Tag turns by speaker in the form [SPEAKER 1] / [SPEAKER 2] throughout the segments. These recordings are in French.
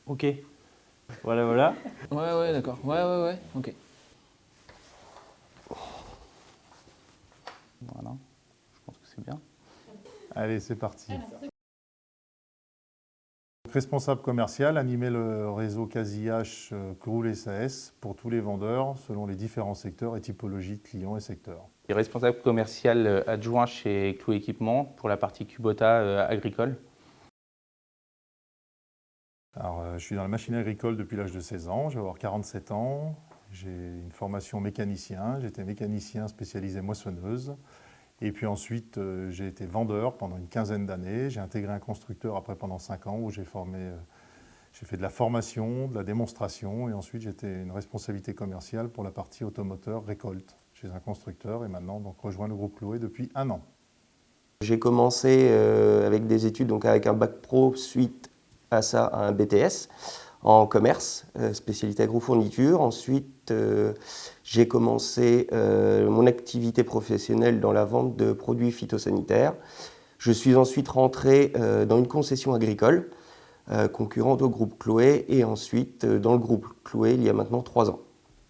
[SPEAKER 1] Ok. Voilà, voilà.
[SPEAKER 2] Ouais, d'accord. Ouais, ok.
[SPEAKER 3] Voilà, je pense que c'est bien.
[SPEAKER 4] Allez, c'est parti. Responsable commercial, animer le réseau Quasi-H Groul SAS pour tous les vendeurs selon les différents secteurs et typologies de clients et secteurs.
[SPEAKER 3] Je suis responsable commercial adjoint chez Clou Équipement pour la partie Kubota agricole.
[SPEAKER 4] Alors, je suis dans la machine agricole depuis l'âge de 16 ans, je vais avoir 47 ans. J'ai une formation mécanicien, j'étais mécanicien spécialisé moissonneuse. Et puis ensuite, j'ai été vendeur pendant une quinzaine d'années. J'ai intégré un constructeur après pendant 5 ans où j'ai fait de la formation, de la démonstration et ensuite j'étais une responsabilité commerciale pour la partie automoteur récolte chez un constructeur et maintenant donc rejoins le groupe Chloé depuis 1 an.
[SPEAKER 5] J'ai commencé avec des études, donc avec un bac pro, suite à ça un BTS en commerce, spécialité agrofourniture. Ensuite, j'ai commencé mon activité professionnelle dans la vente de produits phytosanitaires. Je suis ensuite rentré dans une concession agricole, concurrente au groupe Chloé, et ensuite dans le groupe Chloé il y a maintenant 3 ans.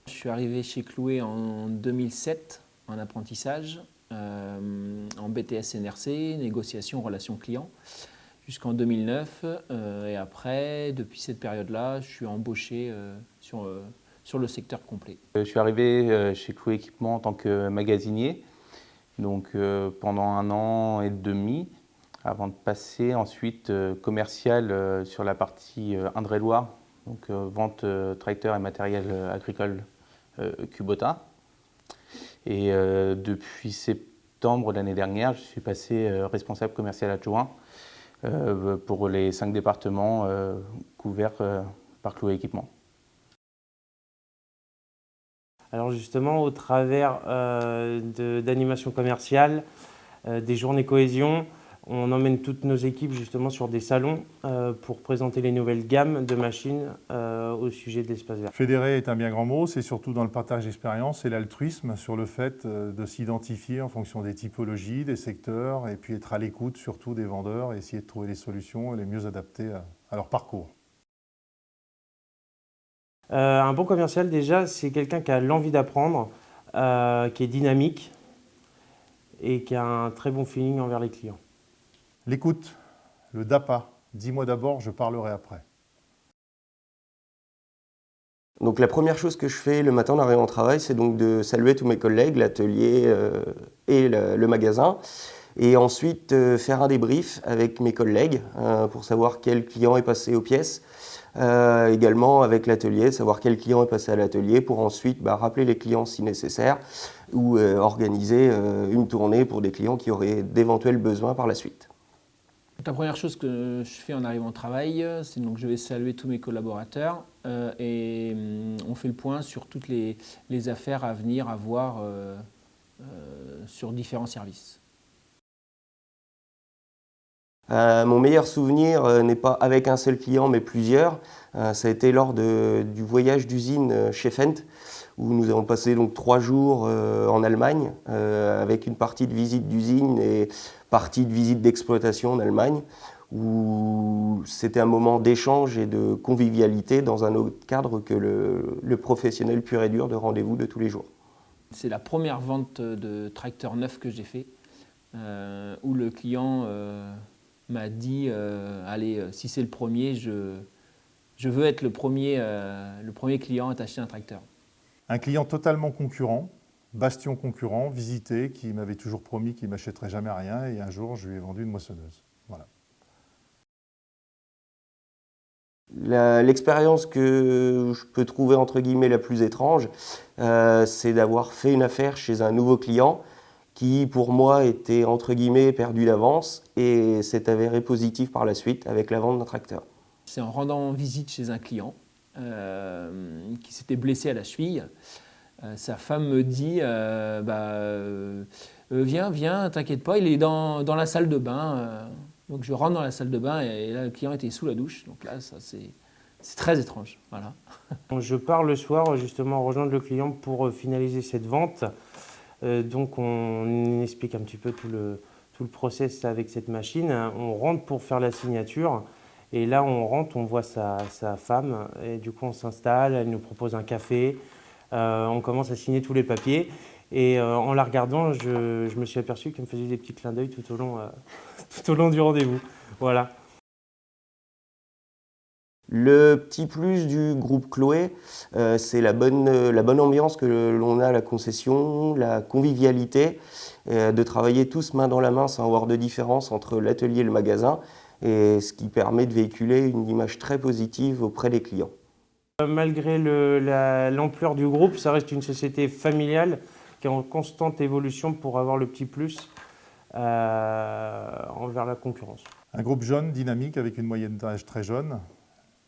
[SPEAKER 2] Je suis arrivé chez Chloé en 2007 en apprentissage, en BTS NRC, négociation, relations clients, jusqu'en 2009. Et après, depuis cette période-là, je suis embauché sur le secteur complet.
[SPEAKER 3] Je suis arrivé chez Clou Équipement en tant que magasinier, donc pendant 1 an et demi, avant de passer ensuite commercial sur la partie Indre-et-Loire, donc vente tracteurs et matériel agricole Kubota. Et depuis septembre de l'année dernière, je suis passé responsable commercial adjoint pour les 5 départements couverts par Chloé Équipement.
[SPEAKER 1] Alors justement, au travers d'animation commerciale, des journées cohésion, on emmène toutes nos équipes justement sur des salons pour présenter les nouvelles gammes de machines au sujet de l'espace vert.
[SPEAKER 4] Fédérer est un bien grand mot, c'est surtout dans le partage d'expérience et l'altruisme sur le fait de s'identifier en fonction des typologies, des secteurs et puis être à l'écoute surtout des vendeurs et essayer de trouver les solutions les mieux adaptées à leur parcours.
[SPEAKER 1] Un bon commercial déjà, c'est quelqu'un qui a l'envie d'apprendre, qui est dynamique et qui a un très bon feeling envers les clients.
[SPEAKER 4] L'écoute, le DAPA, dis-moi d'abord, je parlerai après.
[SPEAKER 5] Donc la première chose que je fais le matin en arrivant au travail, c'est donc de saluer tous mes collègues, l'atelier et le magasin. Et ensuite faire un débrief avec mes collègues pour savoir quel client est passé aux pièces. Également avec l'atelier, savoir quel client est passé à l'atelier pour ensuite rappeler les clients si nécessaire ou organiser une tournée pour des clients qui auraient d'éventuels besoins par la suite.
[SPEAKER 2] La première chose que je fais en arrivant au travail, c'est donc je vais saluer tous mes collaborateurs et on fait le point sur toutes les affaires à venir à voir sur différents services.
[SPEAKER 5] Mon meilleur souvenir n'est pas avec un seul client mais plusieurs. Ça a été lors du voyage d'usine chez Fendt où nous avons passé donc 3 jours en Allemagne avec une partie de visite d'usine et partie de visite d'exploitation en Allemagne où c'était un moment d'échange et de convivialité dans un autre cadre que le professionnel pur et dur de rendez-vous de tous les jours.
[SPEAKER 2] C'est la première vente de tracteur neuf que j'ai fait où le client m'a dit allez, si c'est le premier, je veux être le premier client à t'acheter un tracteur.
[SPEAKER 4] Un client totalement concurrent, bastion concurrent, visité, qui m'avait toujours promis qu'il ne m'achèterait jamais rien et un jour je lui ai vendu une moissonneuse. Voilà.
[SPEAKER 5] L'expérience que je peux trouver entre guillemets la plus étrange, c'est d'avoir fait une affaire chez un nouveau client qui pour moi était entre guillemets perdu d'avance et s'est avéré positif par la suite avec la vente d'un tracteur.
[SPEAKER 2] C'est en rendant visite chez un client qui s'était blessé à la cheville. Sa femme me dit viens, t'inquiète pas, il est dans la salle de bain. Donc je rentre dans la salle de bain et là le client était sous la douche. Donc là ça c'est très étrange. Voilà.
[SPEAKER 1] Je pars le soir justement rejoindre le client pour finaliser cette vente. Donc on explique un petit peu tout le process avec cette machine. On rentre pour faire la signature Et là, on rentre, on voit sa femme, et du coup, on s'installe, elle nous propose un café, on commence à signer tous les papiers. Et en la regardant, je me suis aperçu qu'elle me faisait des petits clins d'œil tout au long du rendez-vous. Voilà.
[SPEAKER 5] Le petit plus du groupe Chloé, c'est la bonne ambiance que l'on a à la concession, la convivialité, de travailler tous main dans la main sans avoir de différence entre l'atelier et le magasin, et ce qui permet de véhiculer une image très positive auprès des clients.
[SPEAKER 1] Malgré l'ampleur du groupe, ça reste une société familiale qui est en constante évolution pour avoir le petit plus envers la concurrence.
[SPEAKER 4] Un groupe jeune, dynamique, avec une moyenne d'âge très jeune,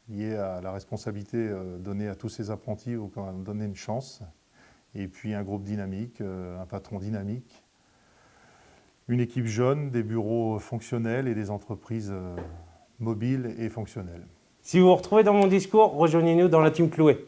[SPEAKER 4] lié à la responsabilité donnée à tous ces apprentis auxquels on a donné une chance. Et puis un groupe dynamique, un patron dynamique, une équipe jeune, des bureaux fonctionnels et des entreprises mobiles et fonctionnelles.
[SPEAKER 1] Si vous vous retrouvez dans mon discours, rejoignez-nous dans la team Chloé.